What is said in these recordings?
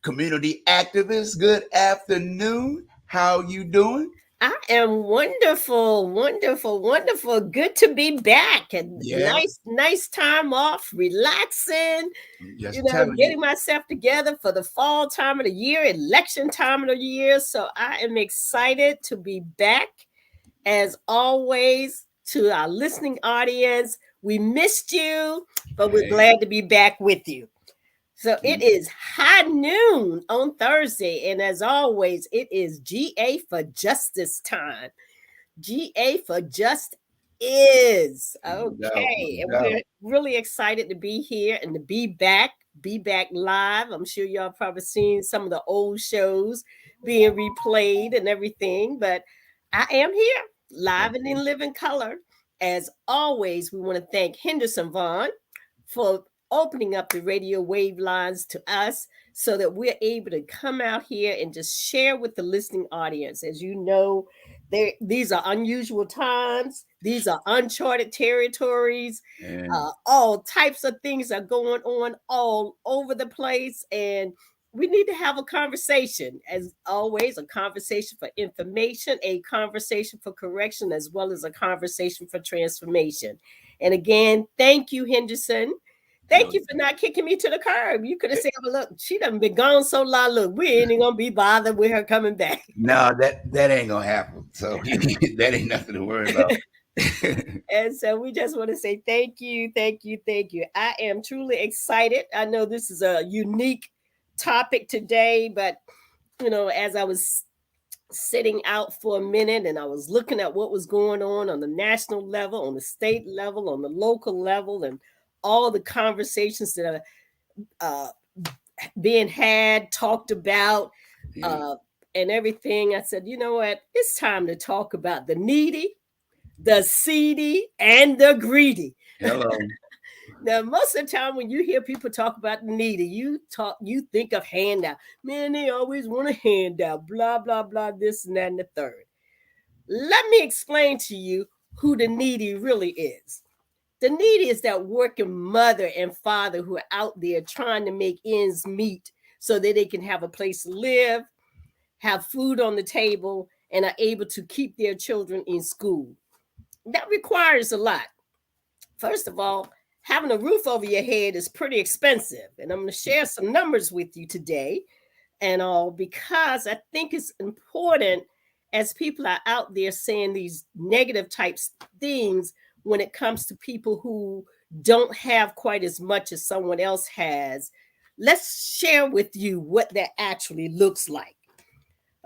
community activist. Good afternoon. How you doing? I am wonderful, wonderful, wonderful. Good to be back and Yeah, nice time off, relaxing, just telling you. getting myself together for the fall time of the year, election time of the year. So I am excited to be back as always to our listening audience. We missed you, but we're Hey, glad to be back with you. So it is high noon on Thursday, and as always, it is GA for Justice time. GA for Just is. no doubt, no Okay. And we're doubt. really excited to be here and to be back live. I'm sure y'all probably seen some of the old shows being replayed and everything, but I am here live and Okay. in living color. As always, we want to thank Henderson Vaughn for opening up the radio wave lines to us so that we're able to come out here and just share with the listening audience. As you know, these are unusual times. These are uncharted territories. And All types of things are going on all over the place, and we need to have a conversation. As always, a conversation for information, a conversation for correction, as well as a conversation for transformation. And again, thank you, Henderson. no, Thank you for not kicking me to the curb. You could have said, well, look, she done been gone so long. Look, we ain't even gonna be bothered with her coming back. no, that ain't gonna happen. So that ain't nothing to worry about. And so we just want to say thank you, thank you, thank you. I am truly excited. I know this is a unique topic today, but as I was sitting out for a minute and I was looking at what was going on the national level, on the state level, on the local level, and all the conversations that are being had, talked about, Yeah. uh, and everything, I said, you know what? It's time to talk about the needy, the seedy, and the greedy. Hello. Now, most of the time when you hear people talk about the needy, you think of handout. Man, they always want a handout, blah, blah, blah, this and that and the third. Let me explain to you who the needy really is. The needy is that working mother and father who are out there trying to make ends meet so that they can have a place to live, have food on the table, and are able to keep their children in school. That requires a lot. First of all, having a roof over your head is pretty expensive. And I'm going to share some numbers with you today and all because I think it's important as people are out there saying these negative types things when it comes to people who don't have quite as much as someone else has. Let's share with you what that actually looks like.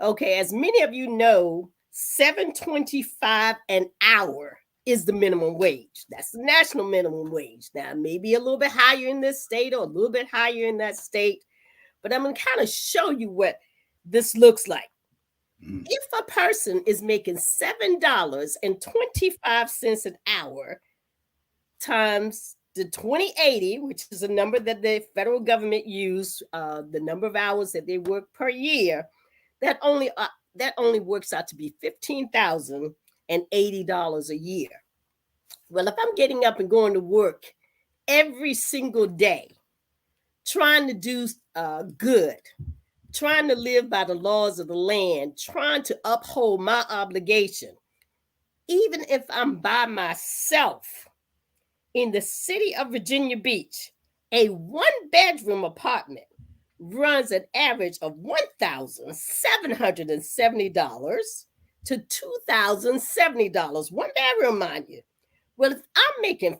Okay, as many of you know, 7.25 an hour is the minimum wage. That's the national minimum wage. Now, maybe a little bit higher in this state or a little bit higher in that state, but I'm going to kind of show you what this looks like. Mm. If a person is making $7.25 an hour times the 2080, which is a number that the federal government used, the number of hours that they work per year, that only uh, that only works out to be $15,080 a year. Well, if I'm getting up and going to work every single day, trying to do good, trying to live by the laws of the land, trying to uphold my obligation, even if I'm by myself in the city of Virginia Beach, a one-bedroom apartment runs an average of $1,770 to $2,070. One bedroom, mind you. Well, if I'm making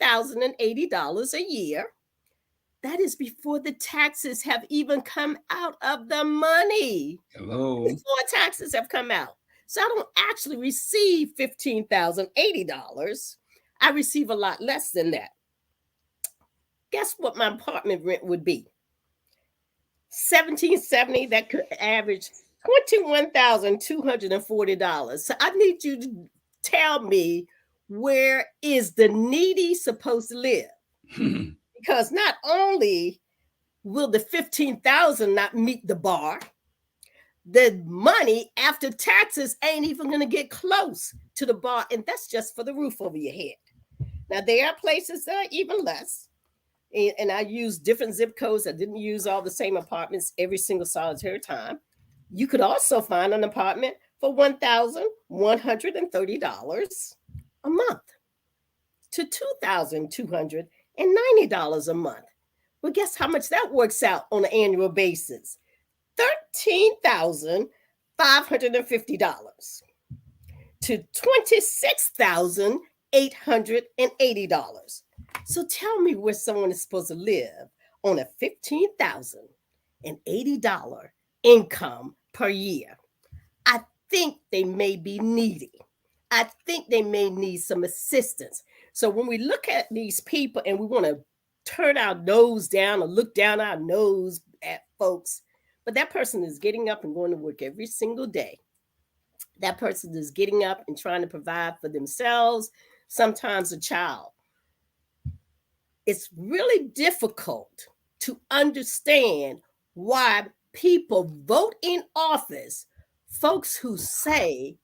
$15,080 a year, that is before the taxes have even come out of the money. Hello. Before taxes have come out. So I don't actually receive $15,080. I receive a lot less than that. Guess what my apartment rent would be? 1770, that could average $21,240. So I need you to tell me, where is the needy supposed to live? Because not only will the 15,000 not meet the bar, the money after taxes ain't even going to get close to the bar, and that's just for the roof over your head. Now there are places that are even less, And I used different zip codes. I didn't use all the same apartments every single solitary time. You could also find an apartment for $1,130 a month to $2,290 a month. Well, guess how much that works out on an annual basis? $13,550 to $26,880. So tell me where someone is supposed to live on a $15,080 income per year. I think they may be needy. I think they may need some assistance. So when we look at these people and we want to turn our nose down or look down our nose at folks, but that person is getting up and going to work every single day. That person is getting up and trying to provide for themselves, sometimes a child. It's really difficult to understand why people vote in office, folks who say,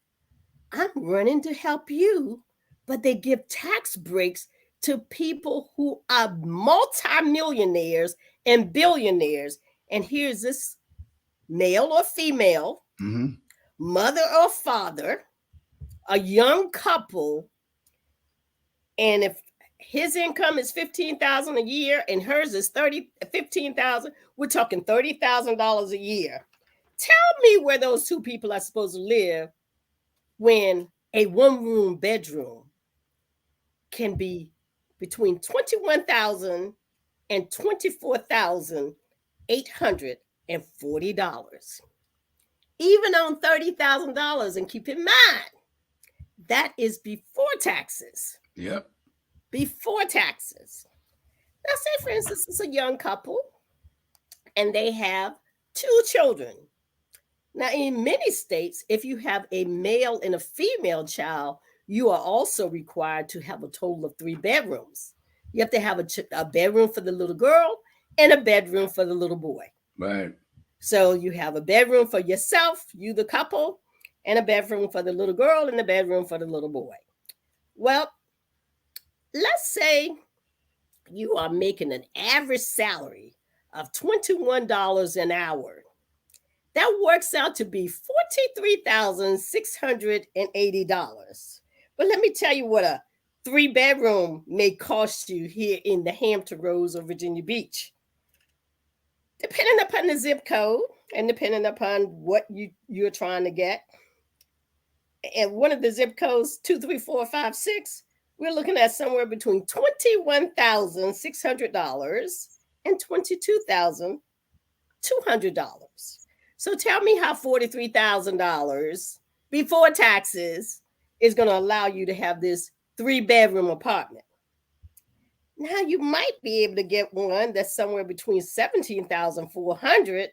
I'm running to help you, but they give tax breaks to people who are multimillionaires and billionaires. And here's this male or female, Mm-hmm. mother or father, a young couple, and if his income is 15,000 a year and hers is 15,000, we're talking $30,000 a year. Tell me where those two people are supposed to live when a one-room bedroom can be between 21,000 and $24,840. Even on $30,000, and keep in mind, that is before taxes. Yep. Before taxes. Now, say for instance, it's a young couple and they have two children. Now, in many states, if you have a male and a female child, you are also required to have a total of 3 bedrooms. You have to have a bedroom for the little girl and a bedroom for the little boy. Right. So you have a bedroom for yourself, you the couple, and a bedroom for the little girl and a bedroom for the little boy. Well, let's say you are making an average salary of $21 an hour. That works out to be $43,680. But let me tell you what a 3 bedroom may cost you here in the Hampton Roads or Virginia Beach. Depending upon the zip code and depending upon what you're trying to get. And one of the zip codes, 23456, we're looking at somewhere between $21,600 and $22,200. So tell me how $43,000 before taxes is going to allow you to have this 3 bedroom apartment. Now you might be able to get one that's somewhere between 17,400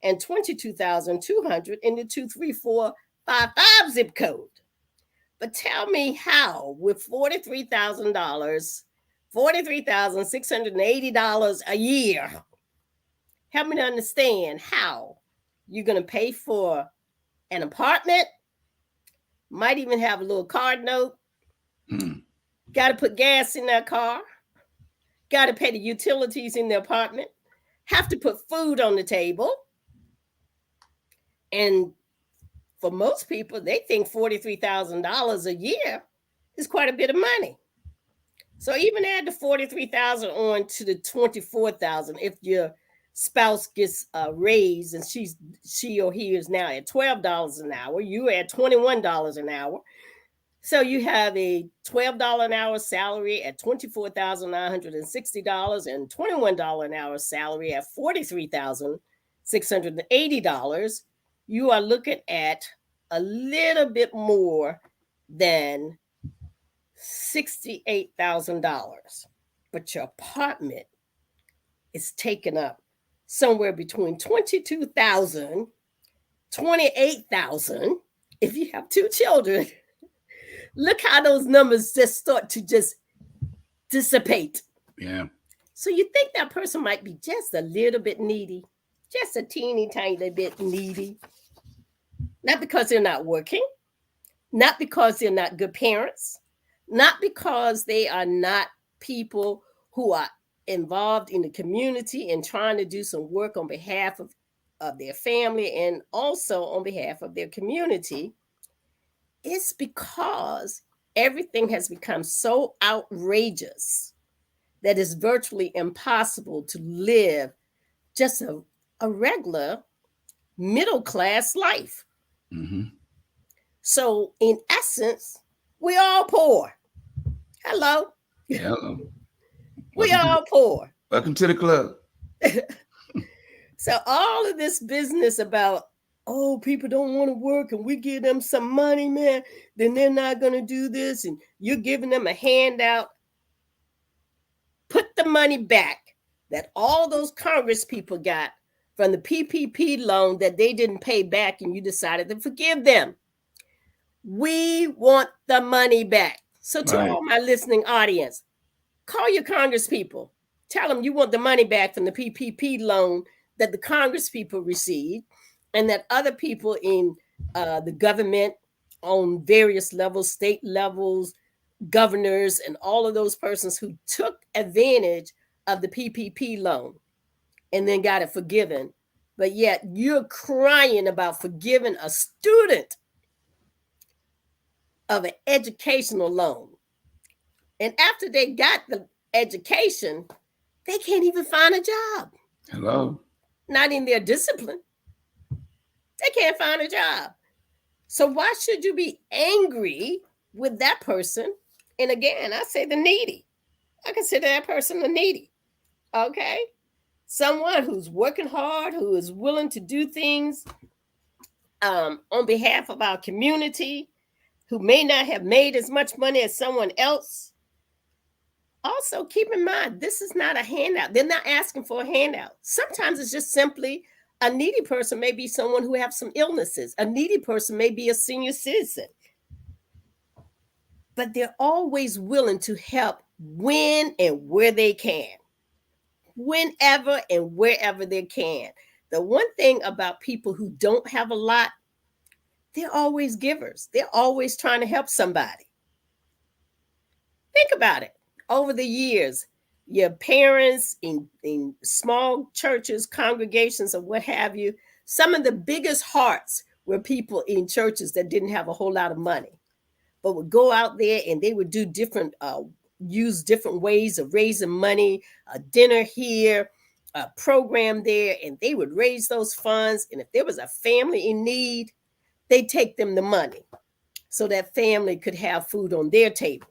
and 22,200 in the 23455 zip code. But tell me how, with $43,000, $43,680 a year, help me to understand how you're going to pay for an apartment, might even have a little card note, got to put gas in that car, got to pay the utilities in the apartment, have to put food on the table. And for most people, they think $43,000 a year is quite a bit of money. So even add the 43,000 on to the 24,000 if your spouse gets a raise and she or he is now at $12 an hour, you at $21 an hour. So you have a $12 an hour salary at $24,960 and $21 an hour salary at $43,680. You are looking at a little bit more than $68,000. But your apartment is taken up somewhere between 22,000, 28,000 if you have two children. Look how those numbers just start to just dissipate. Yeah. So you think that person might be just a little bit needy, just a teeny tiny bit needy. Not because they're not working, not because they're not good parents, not because they are not people who are involved in the community and trying to do some work on behalf of their family and also on behalf of their community, it's because everything has become so outrageous that it's virtually impossible to live just a regular middle class life. Mm-hmm. So, in essence, we all poor. Hello. Hello. We Welcome to the, all poor. welcome to the club. So all of this business about, oh, people don't want to work and we give them some money, man, then they're not going to do this and you're giving them a handout. Put the money back that all those Congress people got from the PPP loan that they didn't pay back and you decided to forgive them. We want the money back. So to Right. all my listening audience, call your Congress people. Tell them you want the money back from the PPP loan that the Congress people received and that other people in the government on various levels, state levels, governors, and all of those persons who took advantage of the PPP loan and then got it forgiven. But yet you're crying about forgiving a student of an educational loan. And after they got the education, they can't even find a job. Hello. Not in their discipline. They can't find a job. So why should you be angry with that person? And again, I say the needy. I consider that person the needy. Okay? Someone who's working hard, who is willing to do things on behalf of our community, who may not have made as much money as someone else. Also, keep in mind, this is not a handout. They're not asking for a handout. Sometimes it's just simply a needy person may be someone who have some illnesses. A needy person may be a senior citizen. But they're always willing to help when and where they can. Whenever and wherever they can. The one thing about people who don't have a lot, they're always givers. They're always trying to help somebody. Think about it. Over the years, your parents in small churches, congregations, or what have you, some of the biggest hearts were people in churches that didn't have a whole lot of money, but would go out there and they would do use different ways of raising money, a dinner here, a program there, and they would raise those funds. And if there was a family in need, they'd take them the money so that family could have food on their table.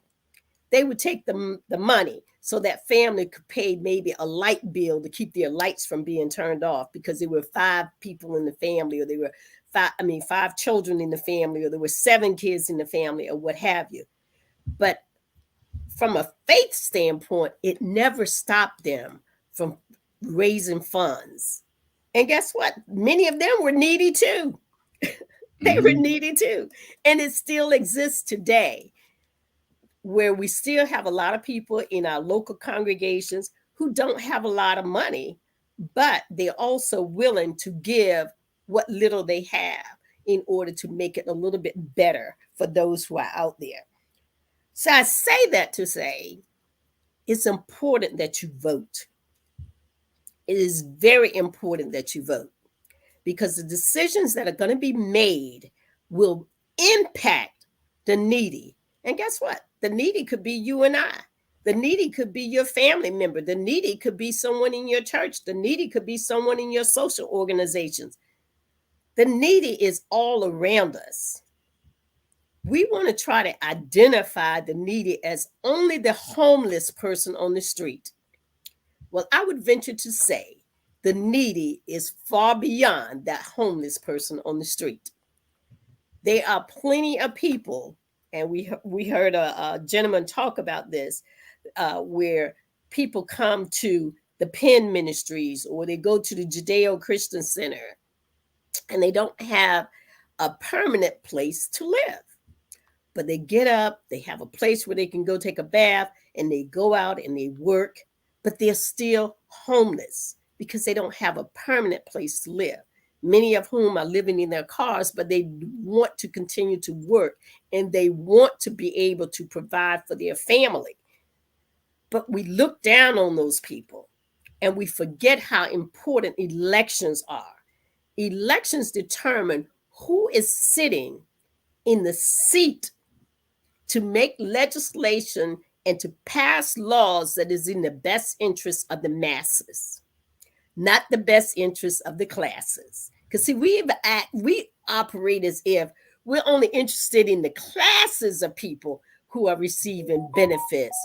They would take the money so that family could pay maybe a light bill to keep their lights from being turned off because there were 5 people in the family, or there were 5 children in the family, or there were 7 kids in the family, or what have you. But from a faith standpoint, it never stopped them from raising funds. And guess what? Many of them were needy too. They were needy too. And it still exists today, where we still have a lot of people in our local congregations who don't have a lot of money, but they're also willing to give what little they have in order to make it a little bit better for those who are out there. So I say that to say it's important that you vote. It is very important that you vote because the decisions that are going to be made will impact the needy. And guess what? The needy could be you and I. The needy could be your family member. The needy could be someone in your church. The needy could be someone in your social organizations. The needy is all around us. We want to try to identify the needy as only the homeless person on the street. Well, I would venture to say the needy is far beyond that homeless person on the street. There are plenty of people, and we heard a gentleman talk about this, where people come to the Penn Ministries or they go to the Judeo-Christian Center, and they don't have a permanent place to live. But they get up, they have a place where they can go take a bath, and they go out and they work, but they're still homeless because they don't have a permanent place to live. Many of whom are living in their cars, but they want to continue to work and they want to be able to provide for their family. But we look down on those people and we forget how important elections are. Elections determine who is sitting in the seat to make legislation and to pass laws that is in the best interest of the masses, not the best interest of the classes. Because see, we operate as if we're only interested in the classes of people who are receiving benefits,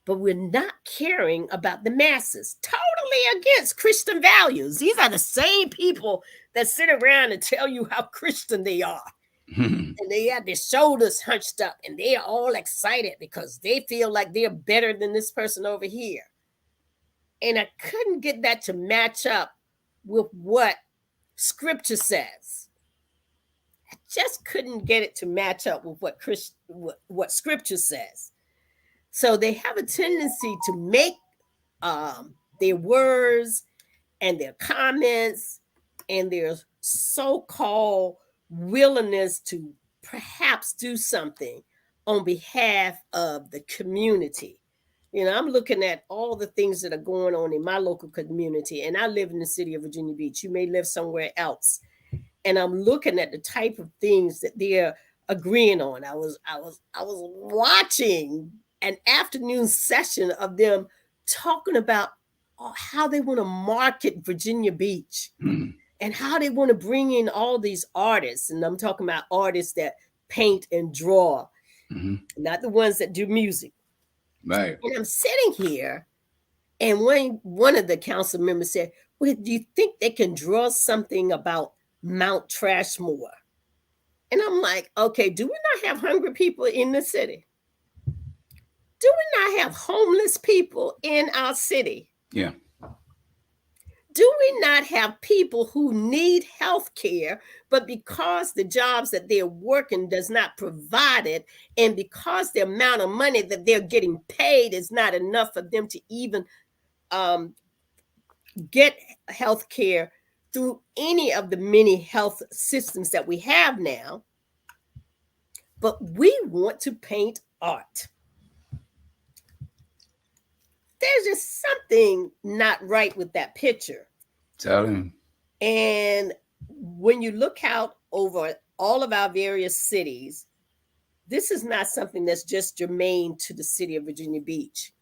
but we're not caring about the masses. Totally against Christian values. These are the same people that sit around and tell you how Christian they are. And they have their shoulders hunched up and they are all excited because they feel like they're better than this person over here. And I couldn't get that to match up with what scripture says. I just couldn't get it to match up with what scripture says. So they have a tendency to make their words and their comments and their so-called willingness to perhaps do something on behalf of the community. You know, I'm looking at all the things that are going on in my local community, and I live in the city of Virginia Beach. You may live somewhere else, and I'm looking at the type of things that they're agreeing on. I was watching an afternoon session of them talking about how they want to market Virginia Beach and how they want to bring in all these artists. And I'm talking about artists that paint and draw, not the ones that do music. Right. And I'm sitting here, and one of the council members said, "Well, do you think they can draw something about Mount Trashmore?" And I'm like, okay, do we not have hungry people in the city? Do we not have homeless people in our city? Yeah. Do we not have people who need health care, but because the jobs that they're working does not provide it, and because the amount of money that they're getting paid is not enough for them to even um, get health care through any of the many health systems that we have now, but we want to paint art? There's just something not right with that picture. Tell him. And when you look out over all of our various cities, this is not something that's just germane to the city of Virginia Beach.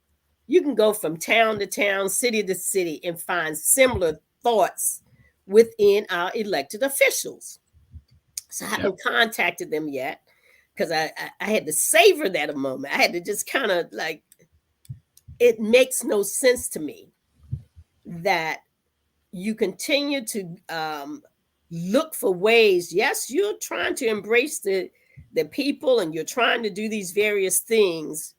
You can go from town to town, city to city, and find similar thoughts within our elected officials. So I haven't contacted them yet because I had to savor that a moment. I had to just kind of like, it makes no sense to me that you continue to look for ways. Yes, you're trying to embrace the people and you're trying to do these various things,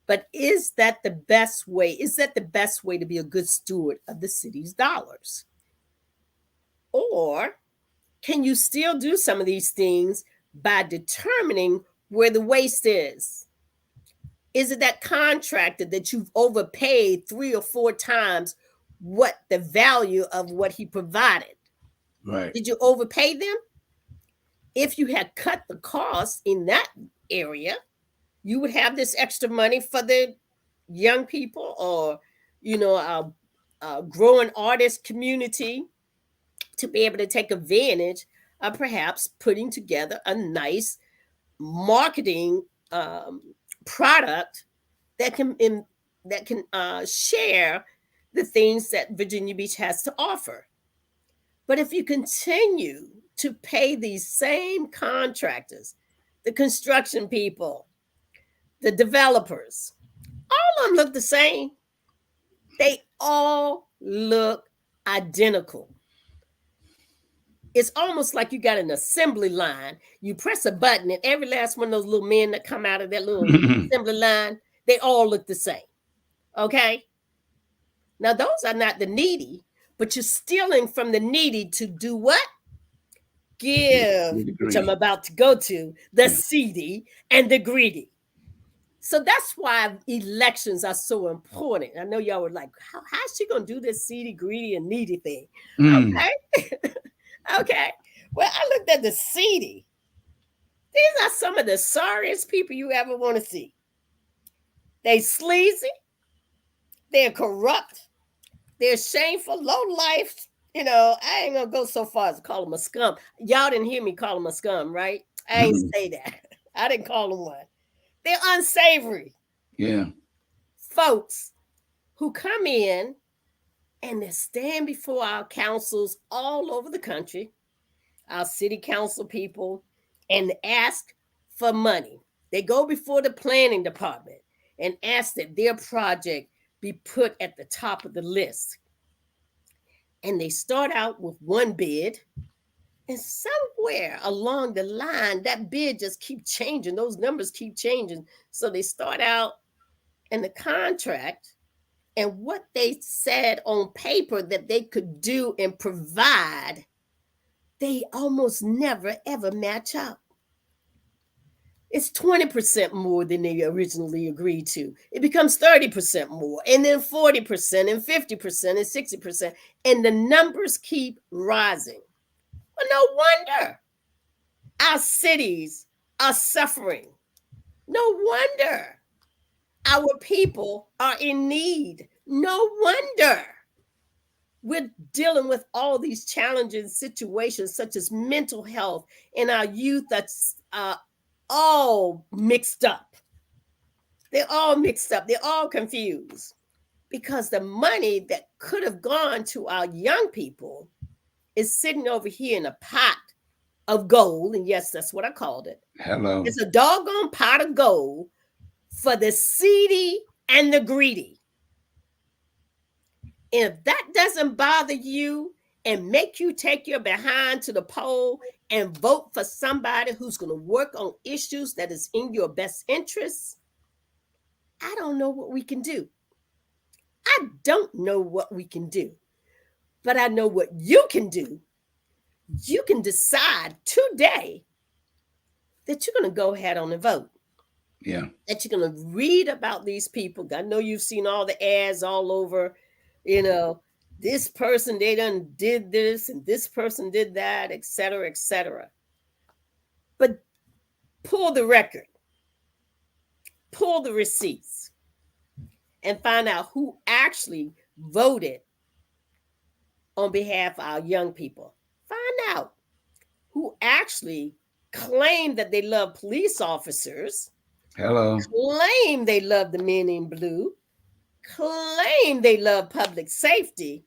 but is that the best way? Is that the best way to be a good steward of the city's dollars? Or can you still do some of these things by determining where the waste is? Is it that contractor that you've overpaid 3 or 4 times what the value of what he provided? Right. Did you overpay them? If you had cut the cost in that area, you would have this extra money for the young people, or our growing artist community, to be able to take advantage of perhaps putting together a nice marketing product that can share the things that Virginia Beach has to offer. But if you continue to pay these same contractors, the construction people, the developers, all of them look the same. They all look identical. It's almost like you got an assembly line. You press a button, and every last one of those little men that come out of that little assembly line, they all look the same. Okay? Now, those are not the needy, but you're stealing from the needy to do what? Give, which I'm about to go to, the seedy and the greedy. So that's why elections are so important. I know y'all were like, how's she going to do this seedy, greedy, and needy thing? Okay. Okay. Well, I looked at the seedy. These are some of the sorriest people you ever want to see. They sleazy. They're corrupt. They're shameful, low life. I ain't gonna go so far as to call them a scum. Y'all didn't hear me call them a scum, right? I ain't say that. I didn't call them one. They're unsavory Yeah. folks who come in and they stand before our councils all over the country, our city council people, and ask for money. They go before the planning department and ask that their project be put at the top of the list. And they start out with one bid, and somewhere along the line, that bid just keep changing. Those numbers keep changing. So they start out in the contract, and what they said on paper that they could do and provide, they almost never ever match up. It's 20% more than they originally agreed to. It becomes 30% more, and then 40%, and 50%, and 60%. And the numbers keep rising. Well, no wonder our cities are suffering. No wonder our people are in need. No wonder we're dealing with all these challenging situations, such as mental health, and our youth that's all mixed up. They're all mixed up. They're all confused because the money that could have gone to our young people is sitting over here in a pot of gold. And yes, that's what I called it. Hello. It's a doggone pot of gold for the seedy and the greedy. And if that doesn't bother you and make you take your behind to the poll and vote for somebody who's going to work on issues that is in your best interests, I don't know what we can do. I don't know what we can do, but I know what you can do. You can decide today that you're going to go ahead on and vote. Yeah. That you're going to read about these people. I know you've seen all the ads all over, this person, they done did this and this person did that, et cetera, et cetera. But pull the record, pull the receipts, and find out who actually voted on behalf of our young people. Find out who actually claim that they love police officers, Hello. claim they love the men in blue, claim they love public safety.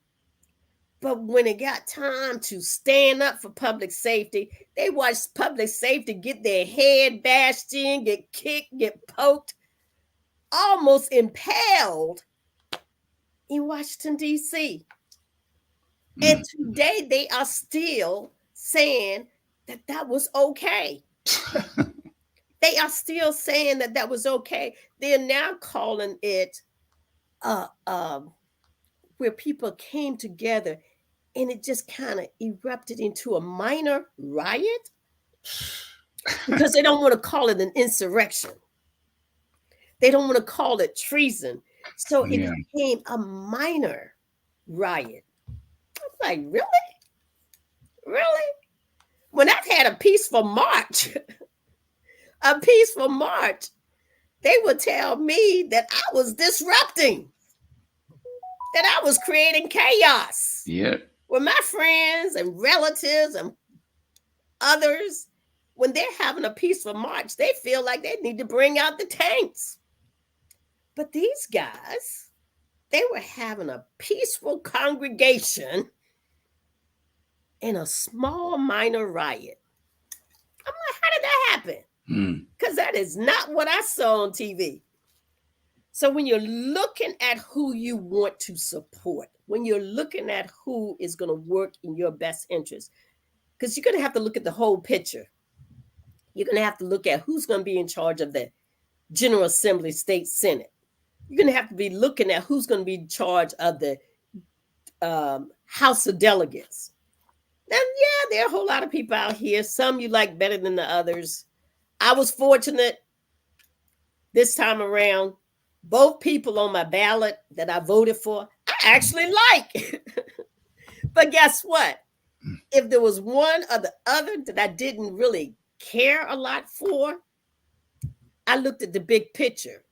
But when it got time to stand up for public safety, they watched public safety get their head bashed in, get kicked, get poked, almost impaled in Washington, D.C. And today they are still saying that that was okay. They are still saying that that was okay. They're now calling it where people came together and it just kind of erupted into a minor riot because they don't want to call it an insurrection. They don't want to call it treason. So it Yeah. became a minor riot. I'm like, really? Really? When I've had a peaceful march, a peaceful march, they would tell me that I was disrupting, that I was creating chaos Yep. with my friends and relatives and others. When they're having a peaceful march, they feel like they need to bring out the tanks. But these guys, they were having a peaceful congregation in a small minor riot. I'm like, how did that happen? Because that is not what I saw on TV. So when you're looking at who you want to support, when you're looking at who is going to work in your best interest, because you're going to have to look at the whole picture. You're going to have to look at who's going to be in charge of the General Assembly, State Senate. You're going to have to be looking at who's going to be in charge of the House of Delegates. Now, yeah, there are a whole lot of people out here. Some you like better than the others. I was fortunate this time around. Both people on my ballot that I voted for, I actually like. But guess what? If there was one or the other that I didn't really care a lot for, I looked at the big picture.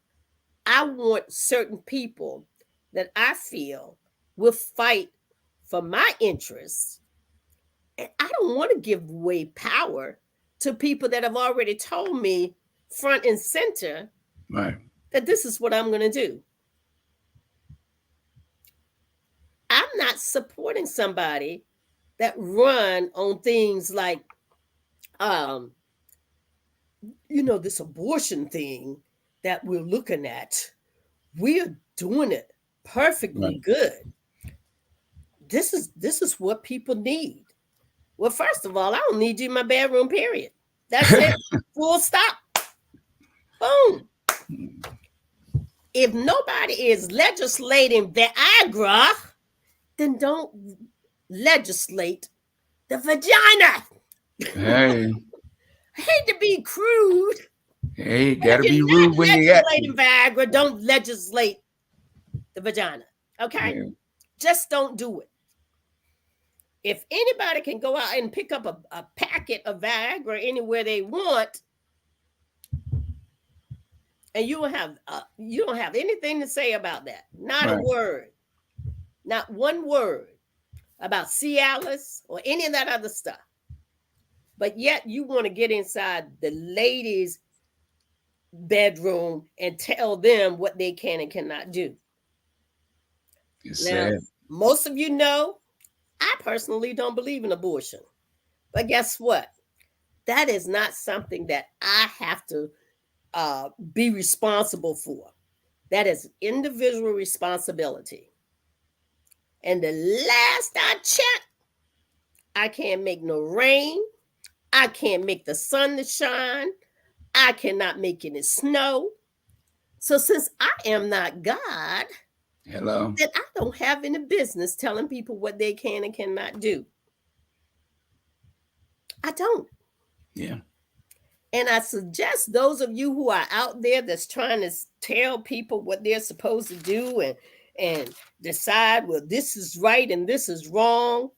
I want certain people that I feel will fight for my interests. And I don't want to give away power to people that have already told me front and center Right. that this is what I'm going to do. I'm not supporting somebody that run on things like, um, this abortion thing that we're looking at. We're doing it perfectly Right. good. This is what people need. Well, first of all, I don't need you in my bedroom, period. That's it. Full stop. Boom. If nobody is legislating Viagra, then don't legislate the vagina. Hey, I hate to be crude, hey, but if gotta be you're rude not when you got to. legislating Viagra, don't legislate the vagina. Okay? Yeah. Just don't do it. If anybody can go out and pick up a packet of Viagra anywhere they want, and you don't have anything to say about that. Not a Right. word. Not one word about Cialis or any of that other stuff. But yet you want to get inside the ladies' bedroom and tell them what they can and cannot do. It's Now, sad. most of you know, I personally don't believe in abortion. But guess what? That is not something that I have to be responsible for. That is individual responsibility. And the last I checked, I can't make no rain. I can't make the sun to shine. I cannot make any snow. So since I am not God, Hello. then I don't have any business telling people what they can and cannot do. I don't. Yeah. And I suggest those of you who are out there that's trying to tell people what they're supposed to do and decide, well, this is right and this is wrong.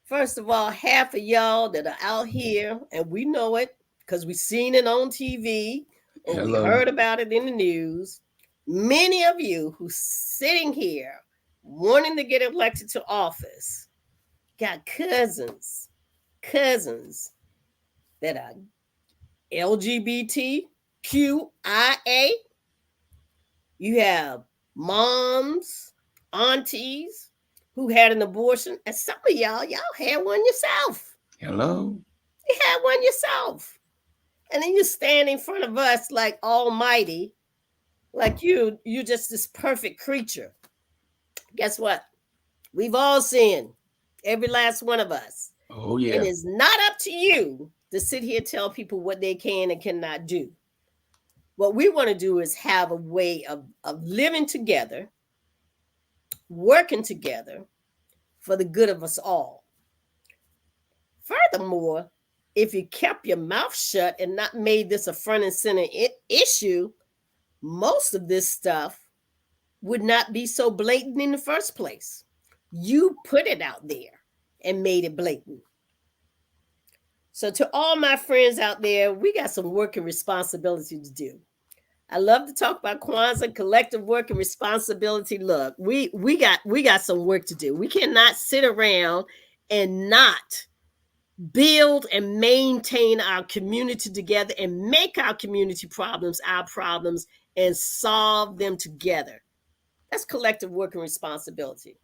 First of all, half of y'all that are out here, and we know it because we've seen it on TV or we Hello. heard about it in the news. Many of you who's sitting here wanting to get elected to office got cousins that are LGBTQIA. You have moms, aunties who had an abortion, and some of y'all had one yourself. Hello. You had one yourself. And then you stand in front of us like almighty, like you just this perfect creature. Guess what? We've all sinned, every last one of us. Oh And yeah. it's not up to you to sit here and tell people what they can and cannot do. What we want to do is have a way of living together, working together for the good of us all. Furthermore, if you kept your mouth shut and not made this a front and center issue, most of this stuff would not be so blatant in the first place. You put it out there and made it blatant. So, to all my friends out there, we got some work and responsibility to do. I love to talk about Kwanzaa, collective work and responsibility. Look, we got some work to do. We cannot sit around and not build and maintain our community together and make our community problems our problems and solve them together. That's collective work and responsibility.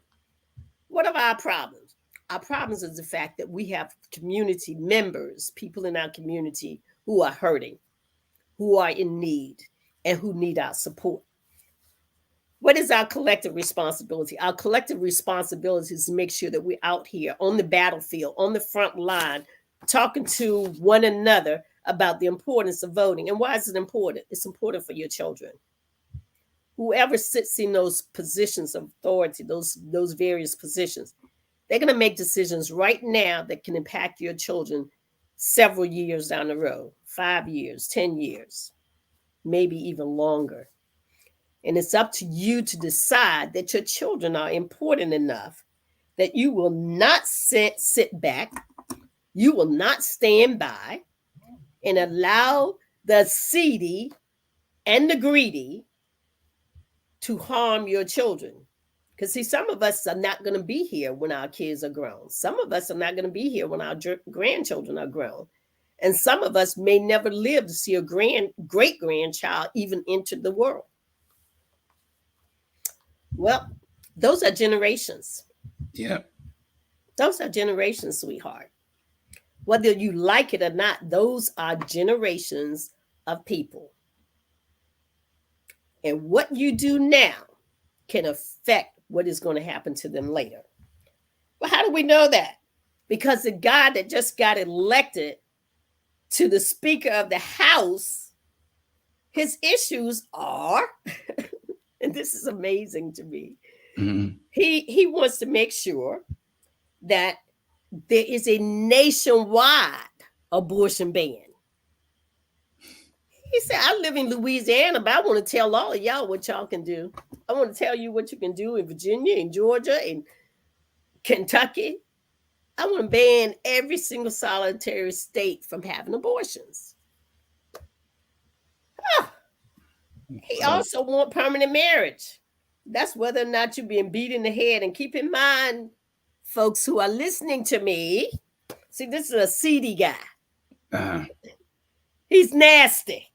What are our problems? Our problems is the fact that we have community members, people in our community who are hurting, who are in need, and who need our support. What is our collective responsibility? Our collective responsibility is to make sure that we're out here on the battlefield, on the front line, talking to one another about the importance of voting. And why is it important? It's important for your children. Whoever sits in those positions of authority, those various positions, they're going to make decisions right now that can impact your children several years down the road, 5 years, 10 years, maybe even longer. And it's up to you to decide that your children are important enough that you will not sit back, you will not stand by and allow the seedy and the greedy to harm your children. Because, see, some of us are not going to be here when our kids are grown. Some of us are not going to be here when our grandchildren are grown. And some of us may never live to see a great grandchild even enter the world. Well, those are generations. Yeah. Those are generations, sweetheart. Whether you like it or not, those are generations of people. And what you do now can affect what is going to happen to them later. Well, how do we know that? Because the guy that just got elected to the Speaker of the House, his issues are, and this is amazing to me, he wants to make sure that there is a nationwide abortion ban. He said, I live in Louisiana, but I want to tell all of y'all what y'all can do. I want to tell you what you can do in Virginia, in Georgia, in Kentucky. I want to ban every single solitary state from having abortions. He also wants permanent marriage. That's whether or not you're being beat in the head. And keep in mind, folks who are listening to me, see, this is a seedy guy. He's nasty.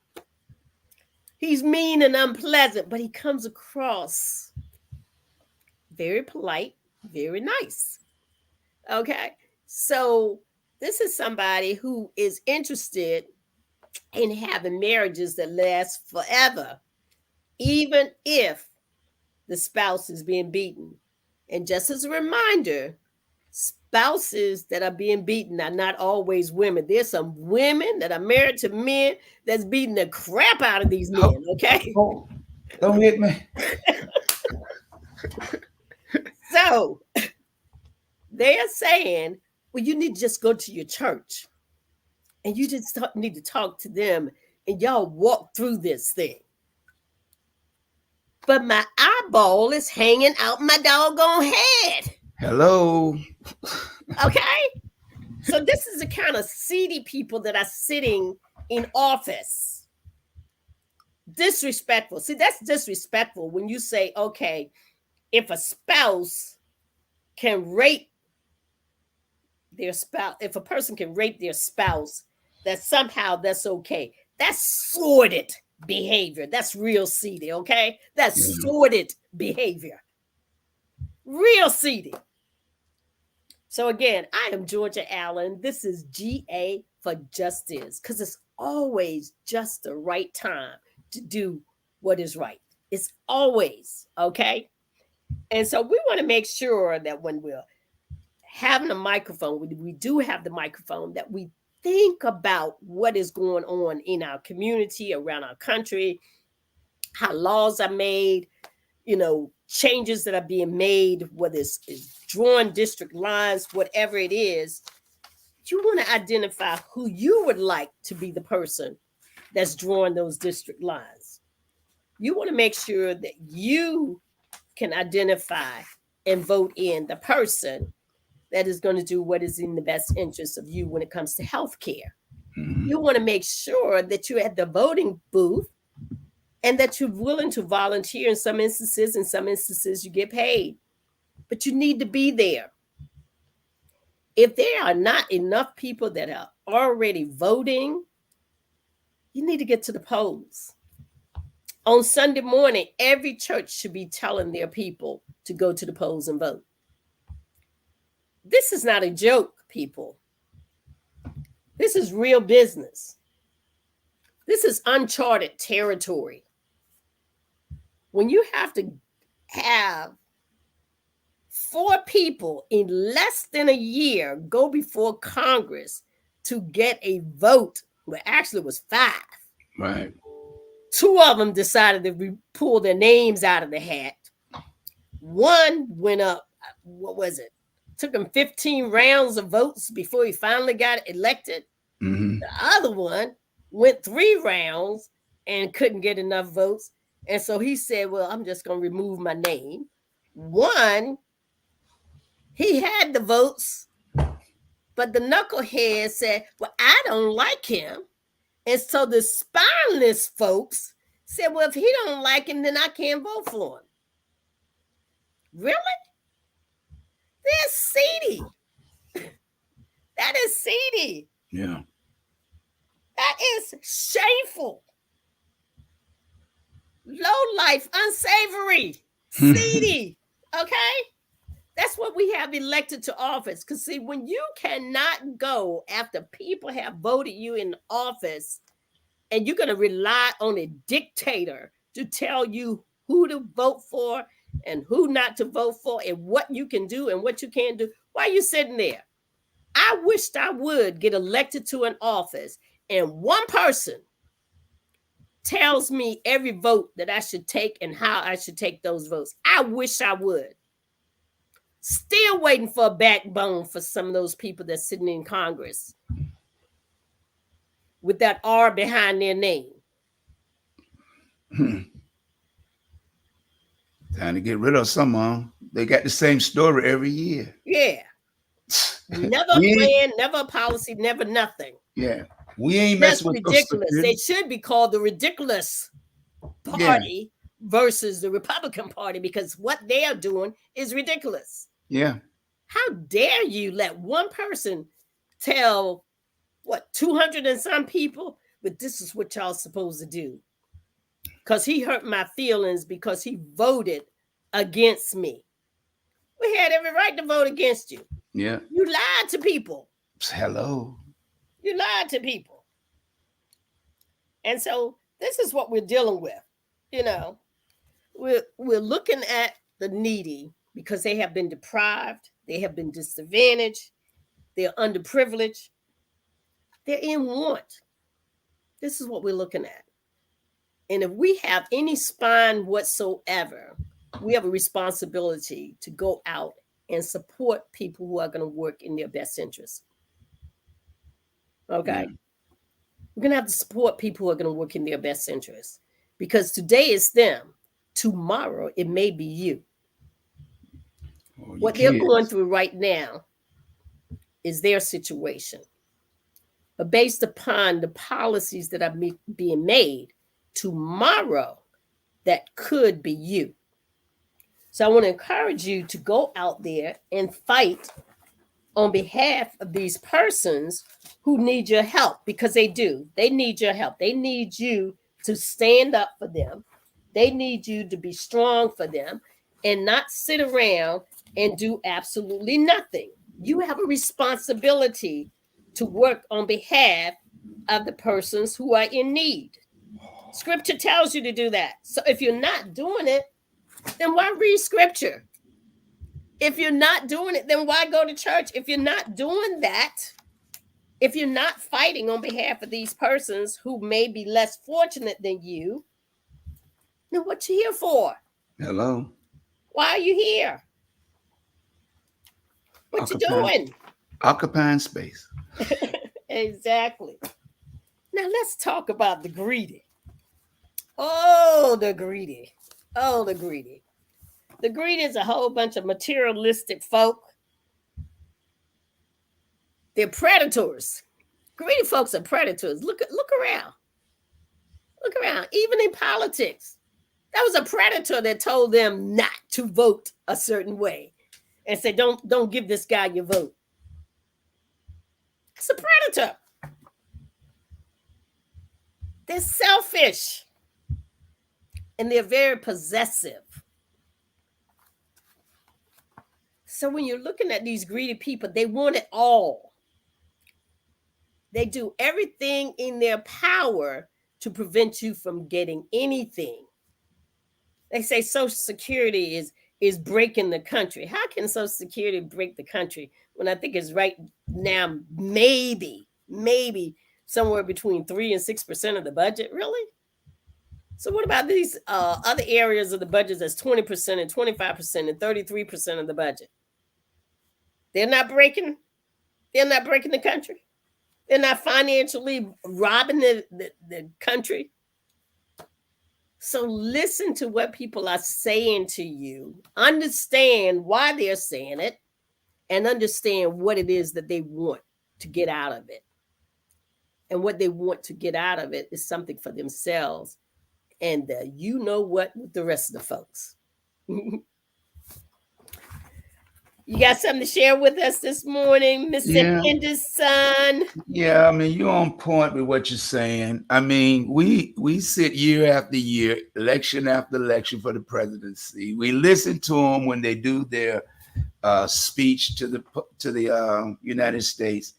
He's mean and unpleasant, but he comes across very polite, very nice. Okay? So this is somebody who is interested in having marriages that last forever, even if the spouse is being beaten. And just as a reminder, spouses that are being beaten are not always women. There's some women that are married to men that's beating the crap out of these men, okay? Oh, don't hit me. So they're saying, well, you need to just go to your church and you just need to talk to them and y'all walk through this thing. But my eyeball is hanging out my doggone head. Hello. Okay? So this is the kind of seedy people that are sitting in office. Disrespectful. See, that's disrespectful when you say, okay, if a spouse can rape their spouse, if a person can rape their spouse, that somehow that's okay. That's sordid behavior. That's real seedy, okay? That's sordid behavior. Real seedy. So again, I am Georgia Allen. This is GA for Justice, because it's always just the right time to do what is right. It's always, okay? And so we want to make sure that when we're having a microphone, we do have the microphone, that we think about what is going on in our community, around our country, how laws are made, changes that are being made, whether it's drawing district lines, whatever it is. You want to identify who you would like to be the person that's drawing those district lines. You want to make sure that you can identify and vote in the person that is going to do what is in the best interest of you when it comes to health care. You want to make sure that you're at the voting booth and that you're willing to volunteer in some instances. In some instances, you get paid. But you need to be there. If there are not enough people that are already voting, you need to get to the polls. On Sunday morning, every church should be telling their people to go to the polls and vote. This is not a joke, people. This is real business. This is uncharted territory. When you have to have 4 people in less than a year go before Congress to get a vote, well, actually it was 5. Right. 2 of them decided to pull their names out of the hat. 1 went up, what was it? Took him 15 rounds of votes before he finally got elected. The other one went 3 rounds and couldn't get enough votes. And so he said, well, I'm just going to remove my name. 1, he had the votes, but the knucklehead said, well, I don't like him. And so the spineless folks Said, well, if he don't like him, then I can't vote for him. Really? That's seedy. That is seedy. Yeah. That is shameful. Low life, unsavory, seedy. Okay? That's what we have elected to office. Because, see, when you cannot go after people have voted you in office and you're going to rely on a dictator to tell you who to vote for and who not to vote for and what you can do and what you can't do, why are you sitting there? I wished I would get elected to an office and one person tells me every vote that I should take and how I should take those votes. I wish I would. Still waiting for a backbone for some of those people that's sitting in Congress with that R behind their name. Time to get rid of some of them. They got the same story every year. Yeah. Never a plan, never a policy, never nothing. Yeah. We ain't That's messing with ridiculous. They should be called the ridiculous party versus the Republican Party because what they are doing is ridiculous. Yeah. How dare you let one person tell, 200 and some people, but this is what y'all supposed to do. Because he hurt my feelings because he voted against me. We had every right to vote against you. Yeah. You lied to people. Hello. You lied to people. And so this is what we're dealing with. We're looking at the needy because they have been deprived, they have been disadvantaged, they're underprivileged, they're in want. This is what we're looking at. And if we have any spine whatsoever, we have a responsibility to go out and support people who are going to work in their best interest. Okay? Yeah. We're going to have to support people who are going to work in their best interest because today is them. Tomorrow, it may be you. What they're going through right now is their situation. But based upon the policies that are being made, tomorrow, that could be you. So I want to encourage you to go out there and fight on behalf of these persons who need your help because they do. They need your help. They need you to stand up for them. They need you to be strong for them and not sit around and do absolutely nothing. You have a responsibility to work on behalf of the persons who are in need. Scripture tells you to do that. So if you're not doing it, then why read scripture? If you're not doing it, then why go to church? If you're not doing that, if you're not fighting on behalf of these persons who may be less fortunate than you, then what you here for? Hello. Why are you here? What you doing? Occupying space. Exactly. Now let's talk about the greedy. Oh, the greedy. Oh, the greedy. The greedy is a whole bunch of materialistic folk. They're predators. Greedy folks are predators. Look around. Look around. Even in politics. That was a predator that told them not to vote a certain way and said, don't give this guy your vote. It's a predator. They're selfish. And they're very possessive. So when you're looking at these greedy people, they want it all. They do everything in their power to prevent you from getting anything. They say Social Security is breaking the country. How can Social Security break the country when I think it's right now maybe somewhere between 3 and 6% of the budget? Really? So what about these other areas of the budget that's 20% and 25% and 33% of the budget? They're not breaking the country. They're not financially robbing the country. So listen to what people are saying to you. Understand why they're saying it and understand what it is that they want to get out of it. And what they want to get out of it is something for themselves and you know what with the rest of the folks. You got something to share with us this morning, Mr. Yeah, Henderson? yeah. I mean, you're on point with what you're saying. I mean, we sit year after year, election after election for the presidency. We listen to them when they do their speech to the United States.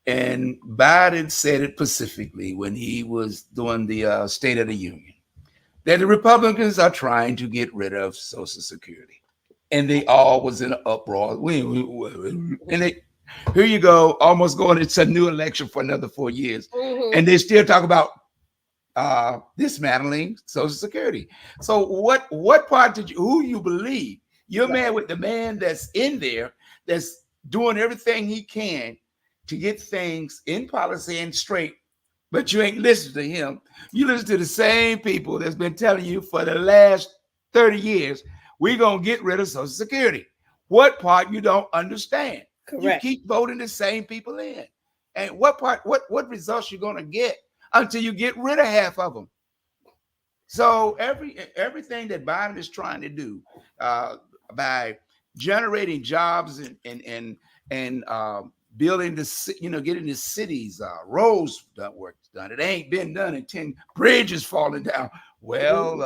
And Biden said it specifically when he was doing the State of the Union that the Republicans are trying to get rid of Social Security, and they all was in an uproar. And they, here you go, almost going into a new election for another 4 years, and they still talk about dismantling Social Security. So what part did you who you believe? You're mad with the man that's in there that's doing everything he can to get things in policy and straight, but you ain't listening to him. You listen to the same people that's been telling you for the last 30 years, we're gonna get rid of Social Security. What part you don't understand? You Correct. keep voting the same people in. And what part, what results you're gonna get until you get rid of half of them. So everything that Biden is trying to do by generating jobs and building getting the cities roads done. It ain't been done in 10 bridges falling down. Well,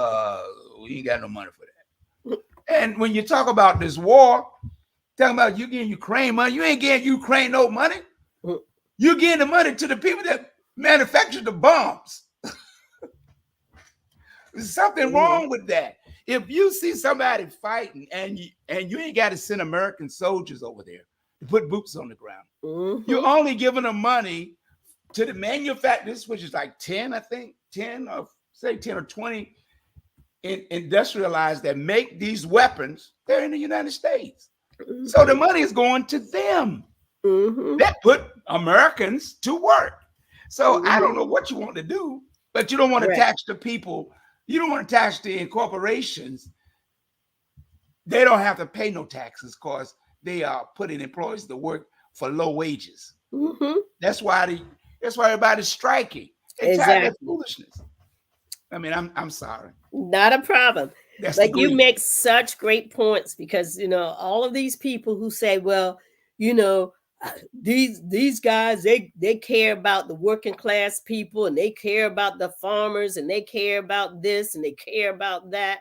we ain't got no money for that. And when you talk about this war, talking about you getting Ukraine money, you ain't getting Ukraine no money. You're getting the money to the people that manufactured the bombs. There's something wrong with that. If you see somebody fighting and you ain't got to send American soldiers over there to put boots on the ground, you're only giving them money to the manufacturers, which is like 10, I think, 10 or say 10 or 20 industrialized that make these weapons. They're in the United States. So the money is going to them. That put Americans to work. So I don't know what you want to do, but you don't want to tax the people. You don't want to tax the corporations. They don't have to pay no taxes because they are putting employees to work for low wages. That's why everybody's striking. They're tired of that foolishness. I mean, I'm sorry. Not a problem. That's But you make such great points because all of these people who say, well, these guys they care about the working class people and they care about the farmers and they care about this and they care about that.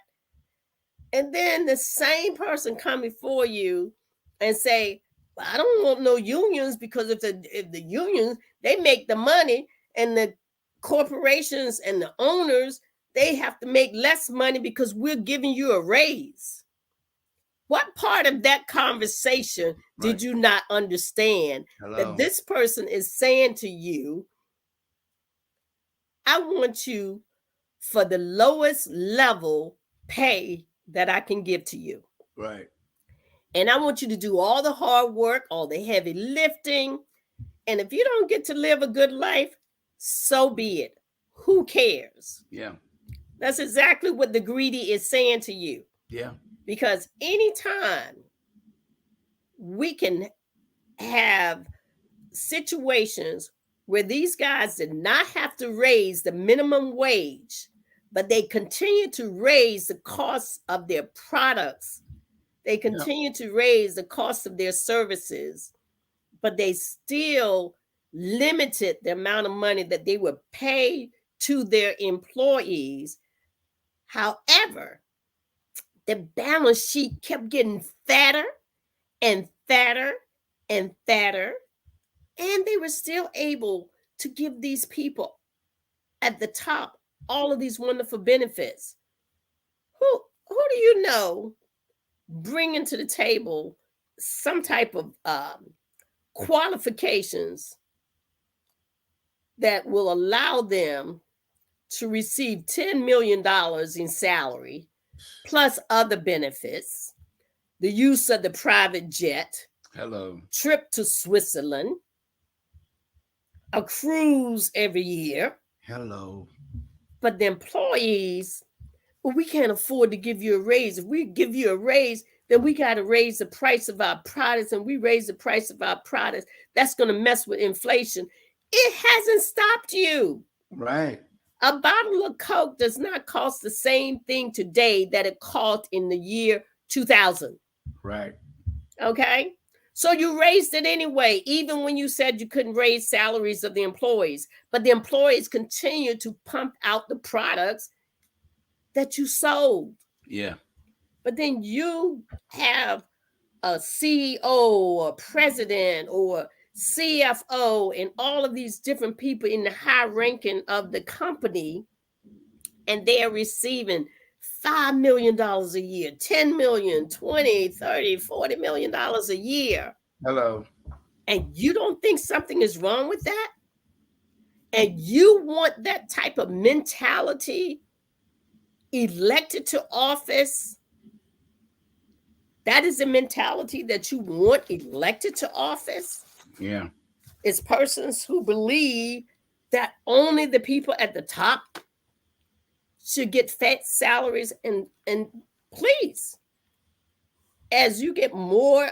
And then the same person come before you and say, well, I don't want no unions because if the unions, they make the money and the corporations and the owners, they have to make less money because we're giving you a raise. What part of that conversation did you not understand? That this person is saying to you, I want you for the lowest level pay that I can give to you. Right. And I want you to do all the hard work, all the heavy lifting. And if you don't get to live a good life, so be it. Who cares? Yeah. That's exactly what the greedy is saying to you. Yeah. Because anytime we can have situations where these guys did not have to raise the minimum wage, but they continue to raise the cost of their products. They continue to raise the cost of their services, but they still limited the amount of money that they would pay to their employees. However, the balance sheet kept getting fatter and fatter and fatter, and they were still able to give these people at the top all of these wonderful benefits. Who do you know bringing to the table some type of qualifications that will allow them to receive $10 million in salary, plus other benefits, the use of the private jet, trip to Switzerland, a cruise every year. But the employees, well, we can't afford to give you a raise. If we give you a raise, then we got to raise the price of our products, and we raise the price of our products. That's going to mess with inflation. It hasn't stopped you. Right. A bottle of Coke does not cost the same thing today that it cost in the year 2000. Right. Okay. So you raised it anyway, even when you said you couldn't raise salaries of the employees. But the employees continue to pump out the products that you sold. Yeah. But then you have a CEO or president or CFO and all of these different people in the high ranking of the company, and they're receiving $5 million a year, 10 million, 20, 30, $40 million a year. Hello. And you don't think something is wrong with that? And you want that type of mentality elected to office? That is the mentality that you want elected to office? Yeah. It's persons who believe that only the people at the top should get fat salaries. And please, as you get more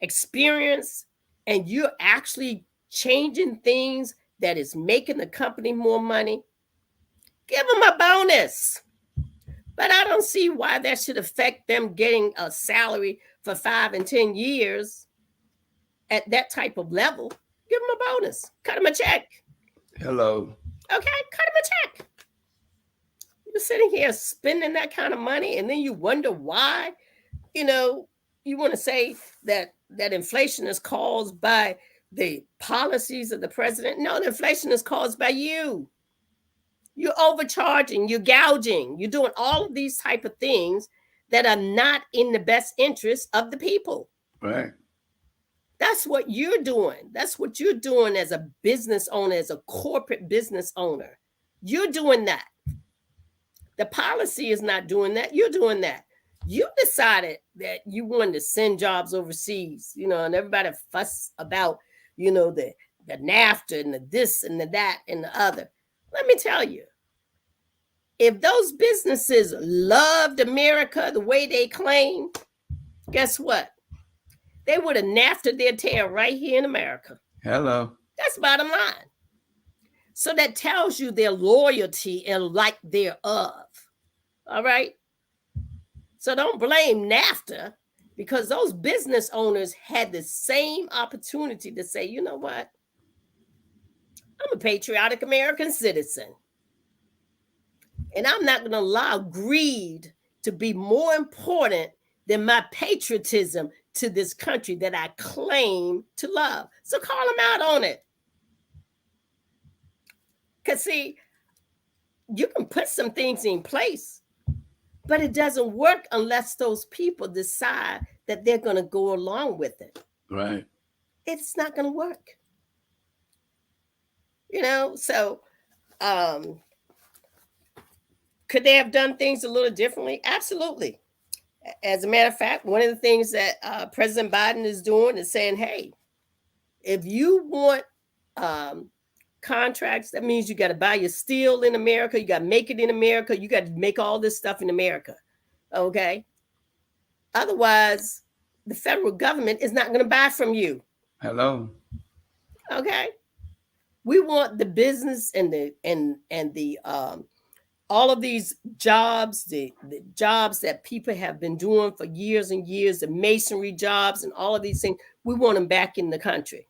experience and you're actually changing things that is making the company more money, give them a bonus. But I don't see why that should affect them getting a salary for 5 and 10 years at that type of level. Give them a bonus, cut them a check. Hello. Okay, cut them a check. You're sitting here spending that kind of money, and then you wonder why. You know, you want to say that inflation is caused by the policies of the president. No, the inflation is caused by you. You're overcharging, you're gouging, you're doing all of these type of things that are not in the best interest of the people. Right. That's what you're doing. That's what you're doing as a business owner, as a corporate business owner. You're doing that. The policy is not doing that. You're doing that. You decided that you wanted to send jobs overseas, and everybody fuss about, the NAFTA and the this and the that and the other. Let me tell you, if those businesses loved America the way they claim, guess what? They would have NAFTA their tail right here in America. Hello. That's bottom line. So that tells you their loyalty and like thereof. All right? So don't blame NAFTA, because those business owners had the same opportunity to say, you know what? I'm a patriotic American citizen. And I'm not going to allow greed to be more important than my patriotism to this country that I claim to love. So call them out on it. Because, see, you can put some things in place, but it doesn't work unless those people decide that they're going to go along with it. Right. It's not going to work. So could they have done things a little differently? Absolutely. As a matter of fact, one of the things that President Biden is doing is saying, hey, if you want contracts, that means you got to buy your steel in America, you got to make it in America, you got to make all this stuff in America. Okay? Otherwise, the federal government is not going to buy from you. Hello. Okay? We want the business and the all of these jobs, the jobs that people have been doing for years and years, the masonry jobs and all of these things, we want them back in the country.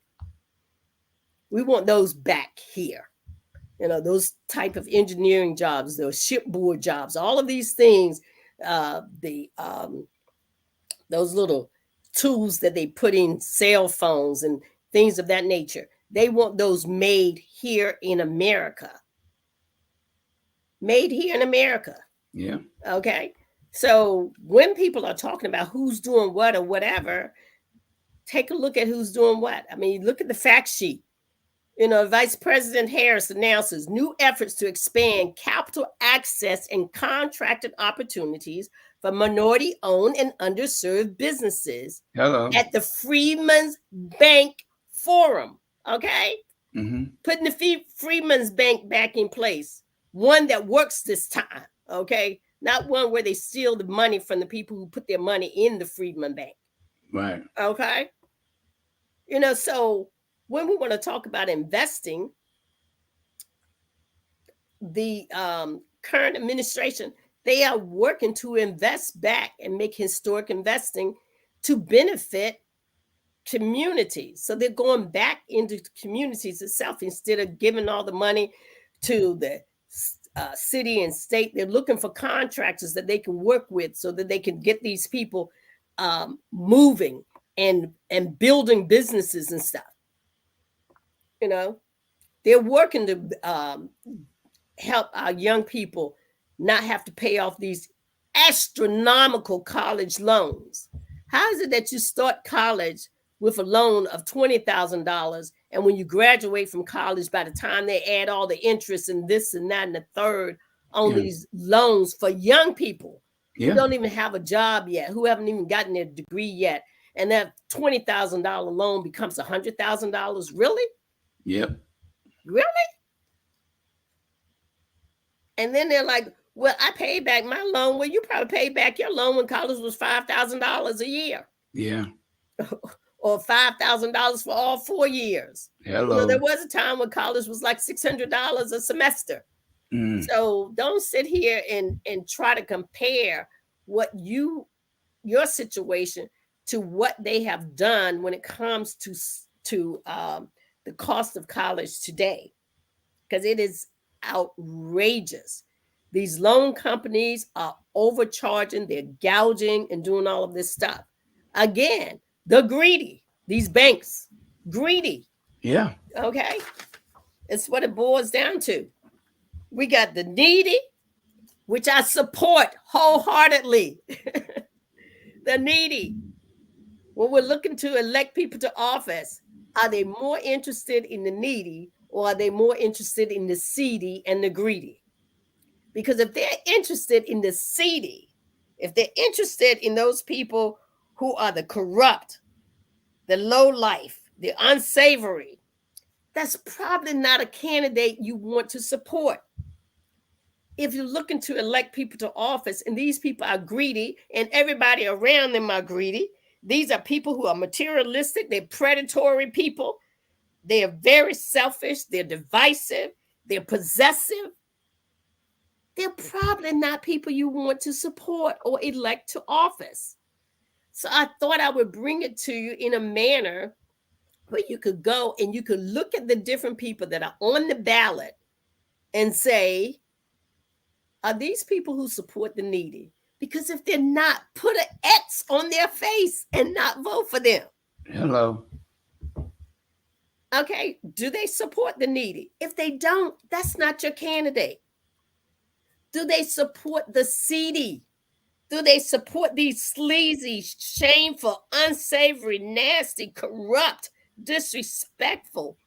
We want those back here. Those type of engineering jobs, those shipboard jobs, all of these things, those little tools that they put in cell phones and things of that nature. They want those made here in America. Made here in America. Yeah. Okay. So when people are talking about who's doing what or whatever, take a look at who's doing what. I mean, look at the fact sheet. Vice President Harris announces new efforts to expand capital access and contracted opportunities for minority-owned and underserved businesses. Hello. At the Freedmen's Bank Forum. Okay? Mm-hmm. Putting the Freedmen's Bank back in place. One that works this time. Okay? Not one where they steal the money from the people who put their money in the Freedman Bank. Right. Okay? So when we want to talk about investing, the current administration, they are working to invest back and make historic investing to benefit communities. So they're going back into communities itself instead of giving all the money to the city and state. They're looking for contractors that they can work with so that they can get these people moving and building businesses and stuff. You know, they're working to help our young people not have to pay off these astronomical college loans. How is it that you start college with a loan of $20,000, and when you graduate from college, by the time they add all the interest and this and that and the third on these loans for young people who don't even have a job yet, who haven't even gotten their degree yet, and that $20,000 loan becomes $100,000? Really? Yep. Really? And then they're like, well, I paid back my loan. Well, you probably paid back your loan when college was $5,000 a year. Yeah. Or $5,000 for all 4 years. Hello. You know, there was a time when college was like $600 a semester. So don't sit here and try to compare what your situation to what they have done when it comes to the cost of college today, because it is outrageous. These loan companies are overcharging, they're gouging and doing all of this stuff. Again, the greedy, these banks, greedy. Yeah. Okay. It's what it boils down to. We got the needy, which I support wholeheartedly. The needy. When we're looking to elect people to office, are they more interested in the needy, or are they more interested in the seedy and the greedy? Because if they're interested in the seedy, if they're interested in those people who are the corrupt, the low life, the unsavory, that's probably not a candidate you want to support. If you're looking to elect people to office and these people are greedy and everybody around them are greedy, these are people who are materialistic, they're predatory people, they are very selfish, they're divisive, they're possessive, they're probably not people you want to support or elect to office. So I thought I would bring it to you in a manner where you could go and you could look at the different people that are on the ballot and say, are these people who support the needy? Because if they're not, put an X on their face and not vote for them. Hello. Okay, do they support the needy? If they don't, that's not your candidate. Do they support the seedy? Do they support these sleazy, shameful, unsavory, nasty, corrupt, disrespectful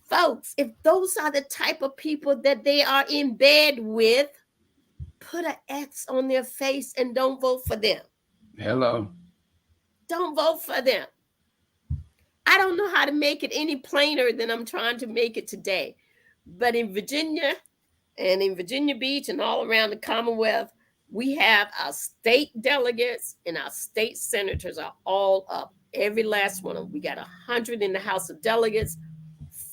folks? If those are the type of people that they are in bed with, put an X on their face and don't vote for them. Hello. Don't vote for them. I don't know how to make it any plainer than I'm trying to make it today. But in Virginia and in Virginia Beach and all around the Commonwealth, we have our state delegates and our state senators are all up. Every last one of them. We got 100 in the House of Delegates,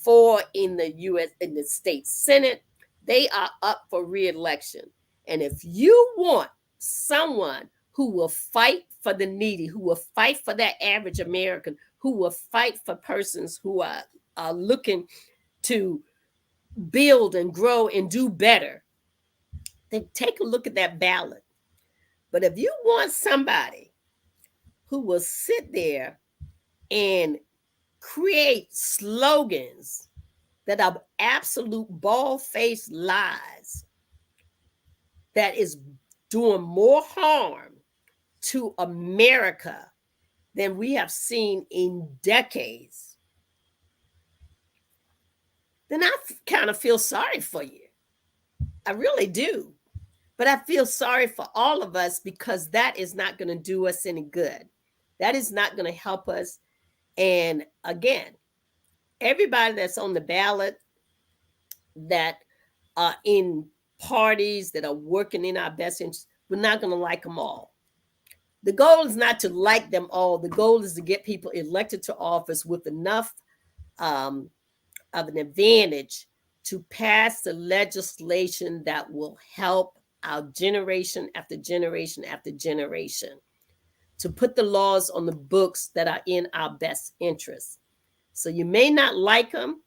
4 in the U.S. in the state Senate. They are up for re-election. And if you want someone who will fight for the needy, who will fight for that average American, who will fight for persons who are looking to build and grow and do better, then take a look at that ballot. But if you want somebody who will sit there and create slogans that are absolute bald-faced lies, that is doing more harm to America than we have seen in decades, then I kind of feel sorry for you. I really do. But I feel sorry for all of us because that is not going to do us any good. That is not going to help us. And again, everybody that's on the ballot that are in parties that are working in our best interest, we're not going to like them all. The goal is not to like them all. The goal is to get people elected to office with enough of an advantage to pass the legislation that will help our generation after generation after generation, to put the laws on the books that are in our best interest. So you may not like them,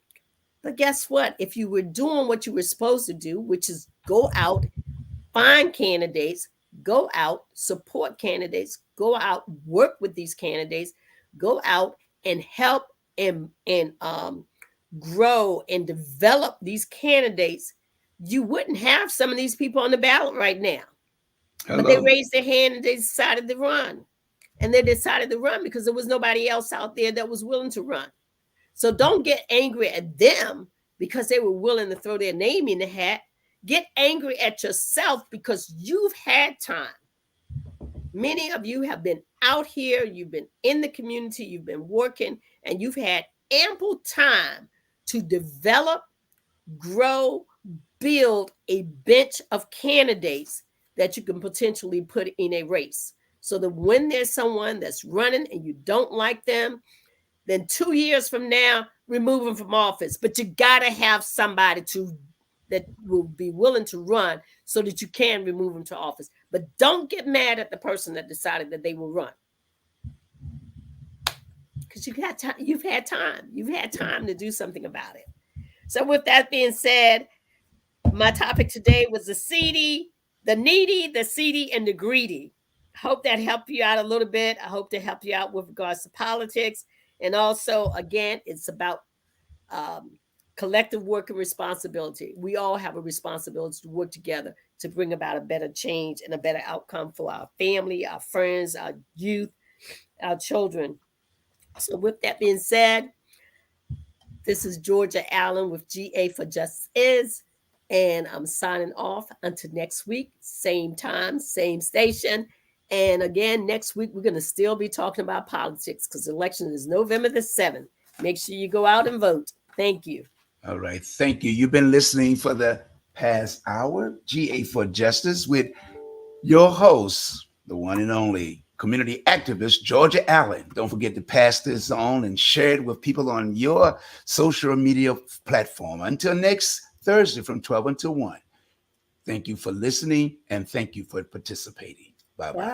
but guess what? If you were doing what you were supposed to do, which is go out, find candidates, go out, support candidates, go out, work with these candidates, go out and help and grow and develop these candidates, you wouldn't have some of these people on the ballot right now. But they Hello. raised their hand and they decided to run. And they decided to run because there was nobody else out there that was willing to run. So don't get angry at them because they were willing to throw their name in the hat. Get angry at yourself because you've had time. Many of you have been out here, you've been in the community, you've been working, and you've had ample time to develop, grow, build a bench of candidates that you can potentially put in a race. So that when there's someone that's running and you don't like them, then 2 years from now, remove them from office. But you got to have somebody that will be willing to run so that you can remove them to office. But don't get mad at the person that decided that they will run. Because you've had time. You've had time to do something about it. So with that being said, my topic today was the seedy, the needy, the seedy, and the greedy. I hope that helped you out a little bit. I hope to help you out with regards to politics. And also, again, it's about um, collective work and responsibility. We all have a responsibility to work together to bring about a better change and a better outcome for our family, our friends, our youth, our children. So, with that being said, this is Georgia Allen with GA for Just Is. And I'm signing off until next week, same time, same station. And again, next week, we're going to still be talking about politics because the election is November the 7th. Make sure you go out and vote. Thank you. All right. Thank you. You've been listening for the past hour, GA for Justice, with your host, the one and only community activist, Georgia Allen. Don't forget to pass this on and share it with people on your social media platform. Until next Thursday from 12 until 1. Thank you for listening and thank you for participating. Bye-bye.